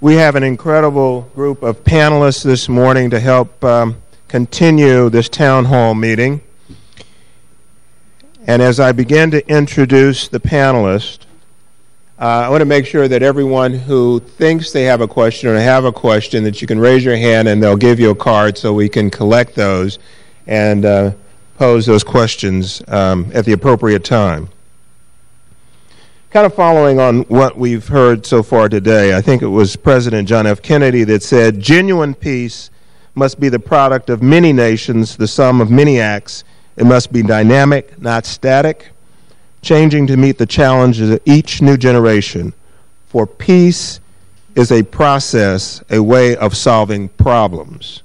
We have an incredible group of panelists this morning to help continue this town hall meeting. And as I begin to introduce the panelists, I want to make sure that everyone who thinks they have a question or have a question, that you can raise your hand and they'll give you a card so we can collect those and pose those questions at the appropriate time. Kind of following on what we've heard so far today, I think it was President John F. Kennedy that said, "Genuine peace must be the product of many nations, the sum of many acts. It must be dynamic, not static, changing to meet the challenges of each new generation. For peace is a process, a way of solving problems."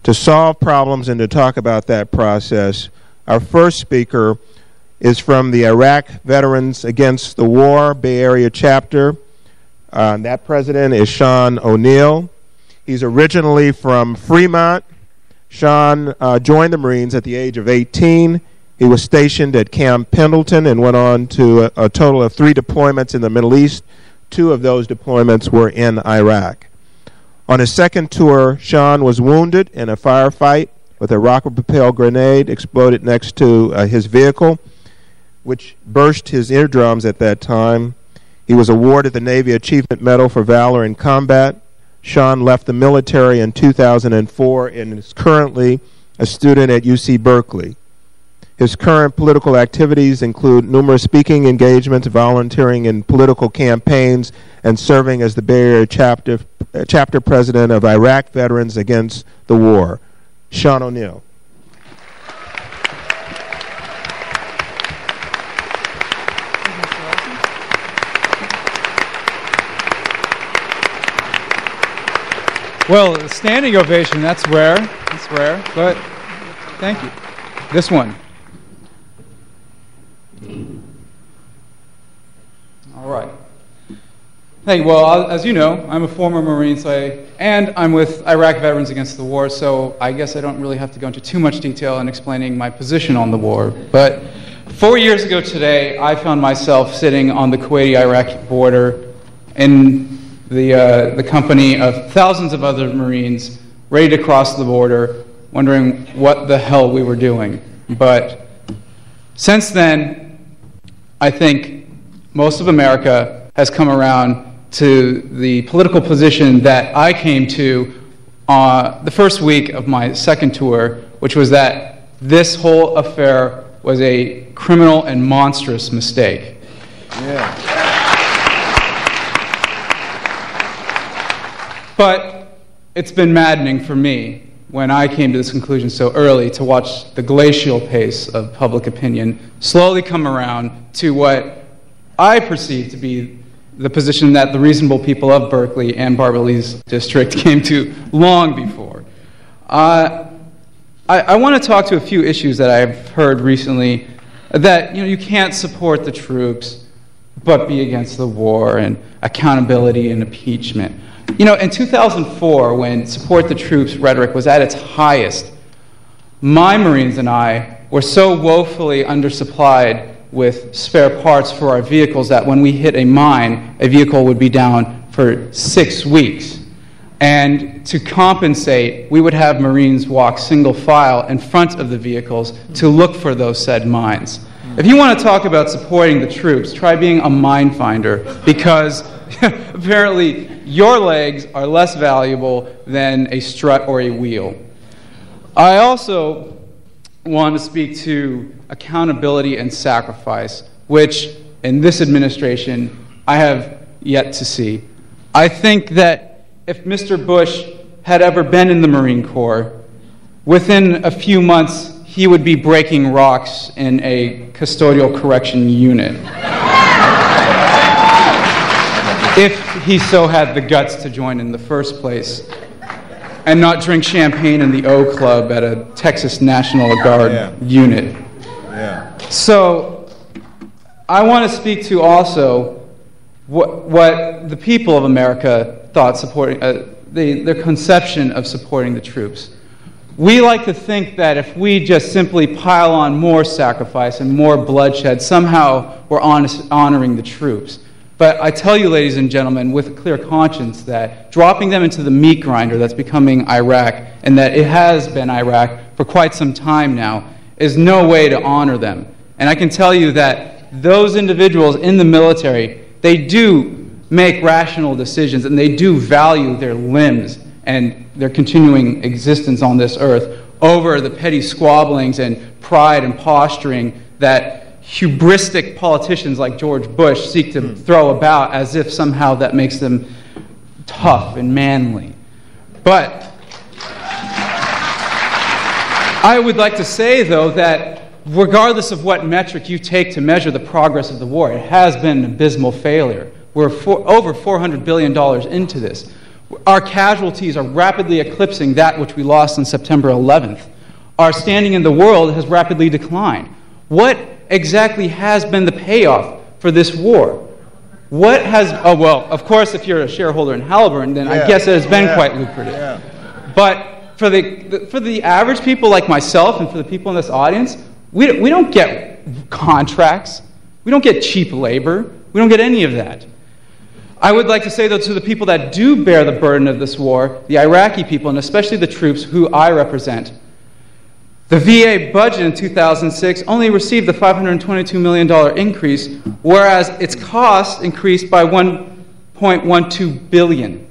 To solve problems and to talk about that process, our first speaker is from the Iraq Veterans Against the War Bay Area chapter. That president is Sean O'Neill. He's originally from Fremont. Sean joined the Marines at the age of 18. He was stationed at Camp Pendleton and went on to a total of 3 deployments in the Middle East. 2 of those deployments were in Iraq. On his second tour, Sean was wounded in a firefight with a rocket-propelled grenade exploded next to his vehicle, which burst his eardrums at that time. He was awarded the Navy Achievement Medal for Valor in Combat. Sean left the military in 2004 and is currently a student at UC Berkeley. His current political activities include numerous speaking engagements, volunteering in political campaigns, and serving as the Bay Area chapter president of Iraq Veterans Against the War. Sean O'Neill. Well, standing ovation, that's rare. That's rare, but thank you. This one. All right. Hey, well, as you know, I'm a former Marine, and I'm with Iraq Veterans Against the War, so I guess I don't really have to go into too much detail in explaining my position on the war. But 4 years ago today, I found myself sitting on the Kuwaiti-Iraqi border in the company of thousands of other Marines ready to cross the border, wondering what the hell we were doing. But since then, I think most of America has come around to the political position that I came to the first week of my second tour, which was that this whole affair was a criminal and monstrous mistake. Yeah. But it's been maddening for me when I came to this conclusion so early to watch the glacial pace of public opinion slowly come around to what I perceive to be the position that the reasonable people of Berkeley and Barbara Lee's district came to long before. I want to talk to a few issues that I've heard recently, that you can't support the troops but be against the war, and accountability and impeachment. In 2004, when support the troops rhetoric was at its highest, my Marines and I were so woefully undersupplied with spare parts for our vehicles that when we hit a mine, a vehicle would be down for 6 weeks. And to compensate, we would have Marines walk single file in front of the vehicles to look for those said mines. If you want to talk about supporting the troops, try being a mine finder, because apparently your legs are less valuable than a strut or a wheel. I also want to speak to accountability and sacrifice, which in this administration I have yet to see. I think that if Mr. Bush had ever been in the Marine Corps, within a few months he would be breaking rocks in a custodial correction unit. If he so had the guts to join in the first place, and not drink champagne in the O Club at a Texas National Guard unit. Yeah. So I want to speak to also what the people of America thought supporting, their conception of supporting the troops. We like to think that if we just simply pile on more sacrifice and more bloodshed, somehow we're honoring the troops. But I tell you, ladies and gentlemen, with a clear conscience, that dropping them into the meat grinder that's becoming Iraq, and that it has been Iraq for quite some time now, is no way to honor them. And I can tell you that those individuals in the military, they do make rational decisions, and they do value their limbs and their continuing existence on this earth over the petty squabblings and pride and posturing that hubristic politicians like George Bush seek to throw about as if somehow that makes them tough and manly. But I would like to say, though, that regardless of what metric you take to measure the progress of the war, it has been an abysmal failure. We're over $400 billion into this. Our casualties are rapidly eclipsing that which we lost on September 11th. Our standing in the world has rapidly declined. What exactly has been the payoff for this war? What has, oh, well, of course, if you're a shareholder in Halliburton, then I guess it has been quite lucrative. But for the average people like myself and for the people in this audience, we don't get contracts. We don't get cheap labor. We don't get any of that. I would like to say, though, to the people that do bear the burden of this war, the Iraqi people, and especially the troops who I represent, the VA budget in 2006 only received the $522 million increase, whereas its cost increased by $1.12 billion.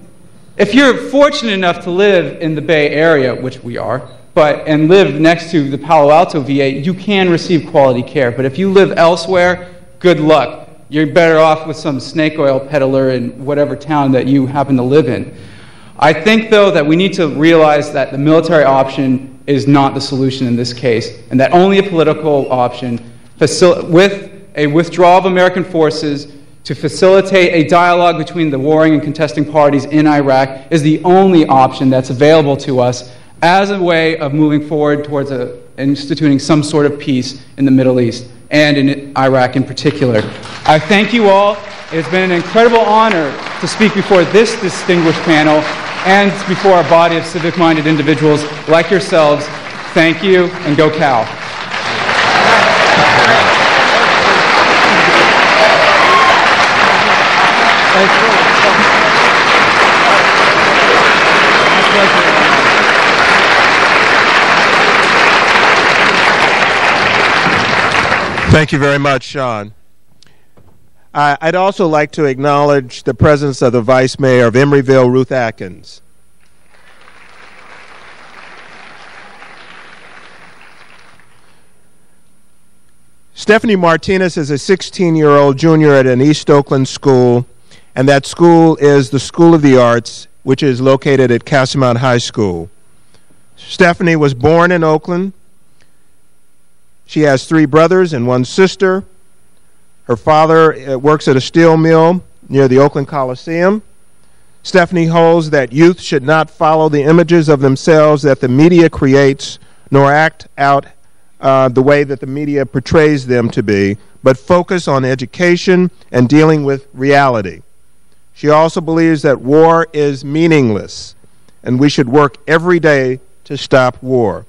If you're fortunate enough to live in the Bay Area, which we are, and live next to the Palo Alto VA, you can receive quality care. But if you live elsewhere, good luck. You're better off with some snake oil peddler in whatever town that you happen to live in. I think, though, that we need to realize that the military option is not the solution in this case, and that only a political option with a withdrawal of American forces to facilitate a dialogue between the warring and contesting parties in Iraq is the only option that's available to us as a way of moving forward towards instituting some sort of peace in the Middle East, and in Iraq in particular. I thank you all. It's been an incredible honor to speak before this distinguished panel and before a body of civic-minded individuals like yourselves. Thank you, and go Cal. Thank you very much, Sean. I'd also like to acknowledge the presence of the Vice Mayor of Emeryville, Ruth Atkins. Stephanie Martinez is a 16-year-old junior at an East Oakland school, and that school is the School of the Arts, which is located at Casamount High School. Stephanie was born in Oakland. She has 3 brothers and 1 sister. Her father works at a steel mill near the Oakland Coliseum. Stephanie holds that youth should not follow the images of themselves that the media creates, nor act out the way that the media portrays them to be, but focus on education and dealing with reality. She also believes that war is meaningless, and we should work every day to stop war.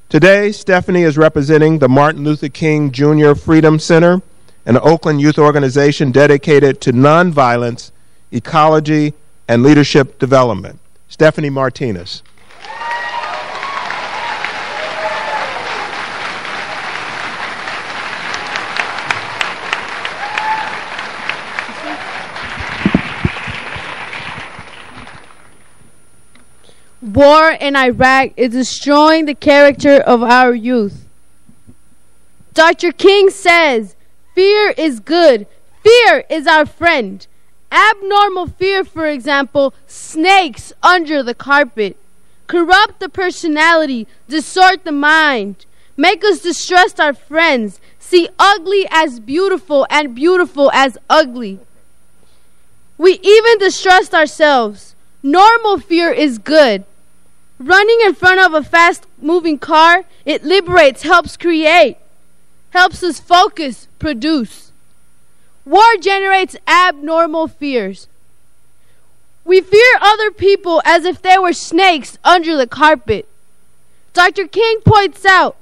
Today, Stephanie is representing the Martin Luther King Jr. Freedom Center, an Oakland youth organization dedicated to nonviolence, ecology, and leadership development. Stephanie Martinez. War in Iraq is destroying the character of our youth. Dr. King says, fear is good. Fear is our friend. Abnormal fear, for example, snakes under the carpet, corrupt the personality, distort the mind, make us distrust our friends, see ugly as beautiful and beautiful as ugly. We even distrust ourselves. Normal fear is good. Running in front of a fast-moving car, it liberates, helps create, helps us focus, produce. War generates abnormal fears. We fear other people as if they were snakes under the carpet. Dr. King points out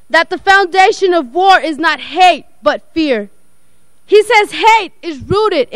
that the foundation of war is not hate, but fear. He says hate is rooted in